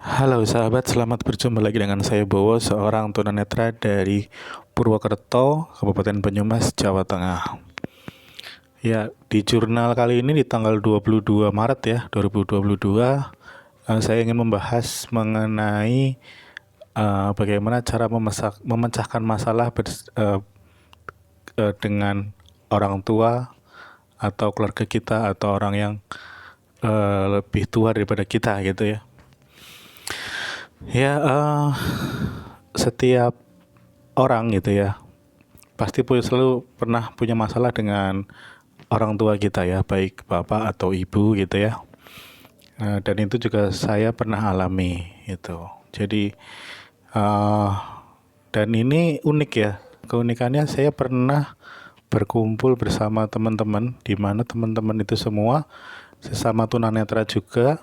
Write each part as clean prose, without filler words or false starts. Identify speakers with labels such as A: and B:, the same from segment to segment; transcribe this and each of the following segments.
A: Halo sahabat, selamat berjumpa lagi dengan saya Bowo, seorang tunanetra dari Purwokerto, Kabupaten Banyumas, Jawa Tengah. Ya, di jurnal kali ini di tanggal 22 Maret ya, 2022, saya ingin membahas mengenai bagaimana cara memecahkan masalah dengan orang tua atau keluarga kita atau orang yang lebih tua daripada kita gitu ya. Ya, setiap orang gitu ya pasti selalu pernah punya masalah dengan orang tua kita ya, baik bapak atau ibu gitu ya. Dan itu juga saya pernah alami itu. Jadi dan ini unik ya. Keunikannya saya pernah berkumpul bersama teman-teman, di mana teman-teman itu semua sesama tunanetra juga,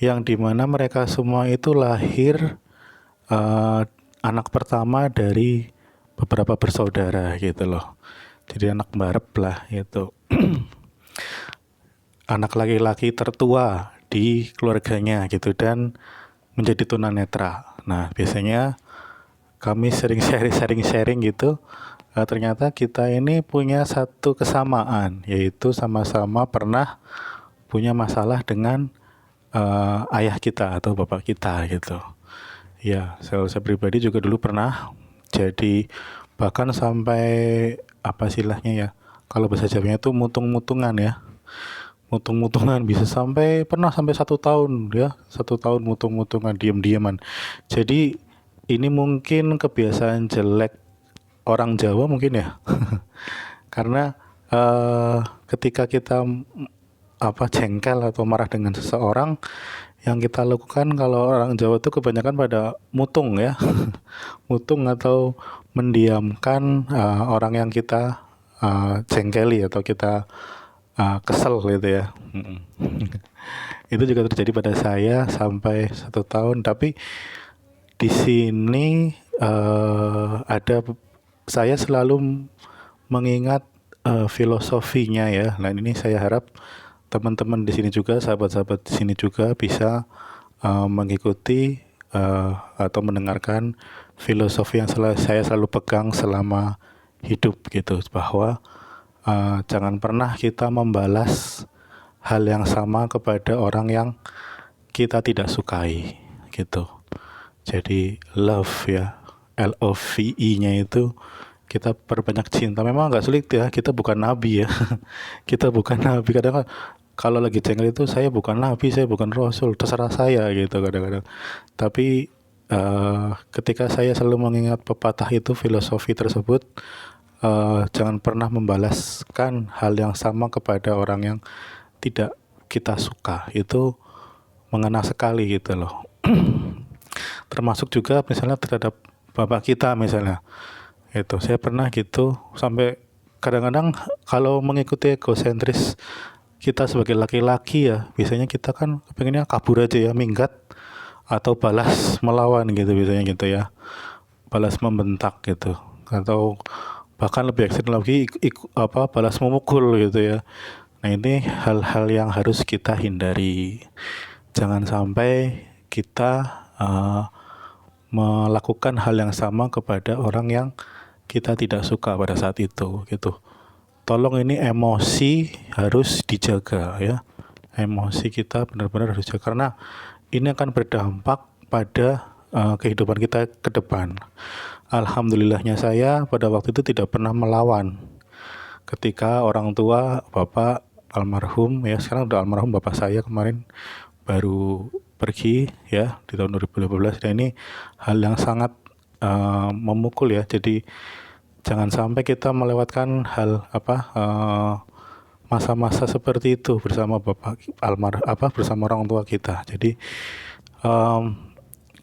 A: yang dimana mereka semua itu lahir anak pertama dari beberapa bersaudara gitu loh. Jadi anak barep lah gitu. Anak laki-laki tertua di keluarganya gitu dan menjadi tunanetra. Nah, biasanya kami sering sharing gitu. Ternyata kita ini punya satu kesamaan, yaitu sama-sama pernah punya masalah dengan ayah kita atau bapak kita gitu. Ya, saya pribadi juga dulu pernah. Jadi bahkan sampai apa istilahnya ya, kalau bahasa Jawanya itu mutung-mutungan ya, mutung-mutungan bisa pernah sampai 1 tahun ya, 1 tahun mutung-mutungan diam-diaman. Jadi ini mungkin kebiasaan jelek orang Jawa mungkin ya. Karena ketika kita jengkel atau marah dengan seseorang, yang kita lakukan kalau orang Jawa itu kebanyakan pada mutung ya. Mutung atau mendiamkan orang yang kita jengkeli atau kita kesel gitu ya. Itu juga terjadi pada saya sampai 1 tahun. Tapi di sini saya selalu mengingat filosofinya ya. Nah, ini saya harap teman-teman di sini juga, sahabat-sahabat di sini juga bisa mengikuti atau mendengarkan filosofi yang saya selalu pegang selama hidup gitu, bahwa jangan pernah kita membalas hal yang sama kepada orang yang kita tidak sukai gitu. Jadi love ya, LOVE-nya itu kita perbanyak cinta. Memang agak sulit ya, kita bukan nabi ya. Kita bukan nabi. Kadang kalau lagi jengkel itu, saya bukan nabi, saya bukan rasul, terserah saya gitu kadang-kadang. Tapi ketika saya selalu mengingat pepatah itu, filosofi tersebut, jangan pernah membalaskan hal yang sama kepada orang yang tidak kita suka. Itu mengena sekali gitu loh. Termasuk juga misalnya terhadap bapak kita misalnya. Itu saya pernah gitu, sampai kadang-kadang kalau mengikuti egosentris kita sebagai laki-laki ya, biasanya kita kan pengennya kabur aja ya, minggat atau balas melawan gitu biasanya gitu ya, balas membentak gitu, atau bahkan lebih ekstrim lagi balas memukul gitu ya. Nah, ini hal-hal yang harus kita hindari. Jangan sampai kita melakukan hal yang sama kepada orang yang kita tidak suka pada saat itu gitu. Tolong ini emosi harus dijaga ya. Emosi kita benar-benar harus dijaga, karena ini akan berdampak pada kehidupan kita ke depan. Alhamdulillahnya saya pada waktu itu tidak pernah melawan. Ketika orang tua bapak almarhum ya, sekarang udah almarhum bapak saya kemarin baru pergi ya di tahun 2015, dan ini hal yang sangat memukul ya. Jadi jangan sampai kita melewatkan hal masa-masa seperti itu bersama bersama orang tua kita. Jadi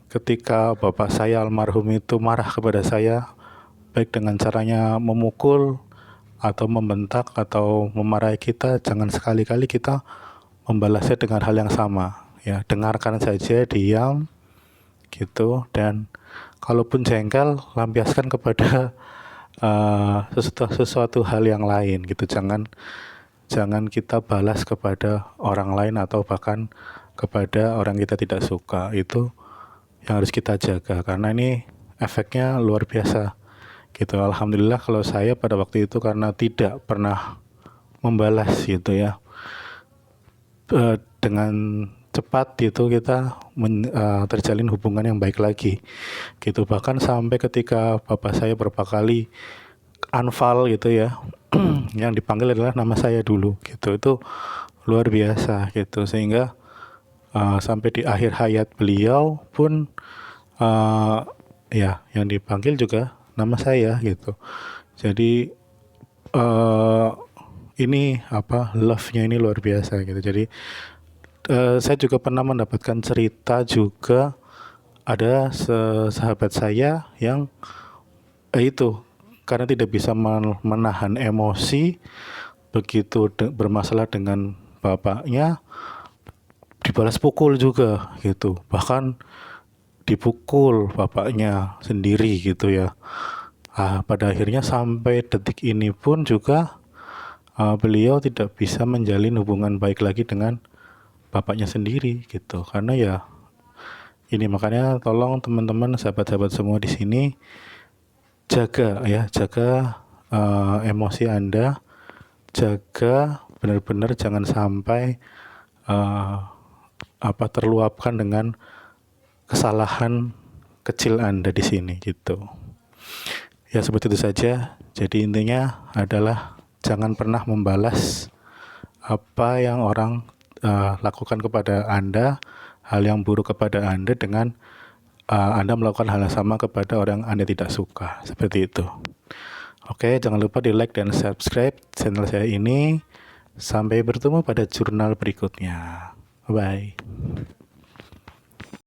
A: ketika bapak saya almarhum itu marah kepada saya, baik dengan caranya memukul atau membentak atau memarahi kita, jangan sekali-kali kita membalasnya dengan hal yang sama ya. Dengarkan saja, diam gitu, dan kalaupun jengkel, lampiaskan kepada sesuatu hal yang lain gitu. Jangan kita balas kepada orang lain atau bahkan kepada orang kita tidak suka. Itu yang harus kita jaga, karena ini efeknya luar biasa gitu. Alhamdulillah kalau saya pada waktu itu karena tidak pernah membalas gitu ya, dengan cepat gitu kita terjalin hubungan yang baik lagi gitu. Bahkan sampai ketika bapak saya beberapa kali unfollow gitu ya, yang dipanggil adalah nama saya dulu gitu. Itu luar biasa gitu, sehingga sampai di akhir hayat beliau pun ya yang dipanggil juga nama saya gitu. Jadi ini love-nya ini luar biasa gitu. Jadi saya juga pernah mendapatkan cerita juga, ada sahabat saya yang itu karena tidak bisa menahan emosi, begitu bermasalah dengan bapaknya dibalas pukul juga gitu, bahkan dipukul bapaknya sendiri gitu ya. Pada akhirnya sampai detik ini pun juga beliau tidak bisa menjalin hubungan baik lagi dengan bapaknya sendiri gitu, karena ya ini. Makanya tolong teman-teman, sahabat-sahabat semua di sini, jaga emosi Anda, jaga benar-benar jangan sampai terluapkan dengan kesalahan kecil Anda di sini gitu. Ya seperti itu saja. Jadi intinya adalah jangan pernah membalas apa yang orang lakukan kepada Anda, hal yang buruk kepada Anda, dengan Anda melakukan hal yang sama kepada orang yang Anda tidak suka. Seperti itu. Oke, jangan lupa di like dan subscribe channel saya ini. Sampai bertemu pada jurnal berikutnya. Bye.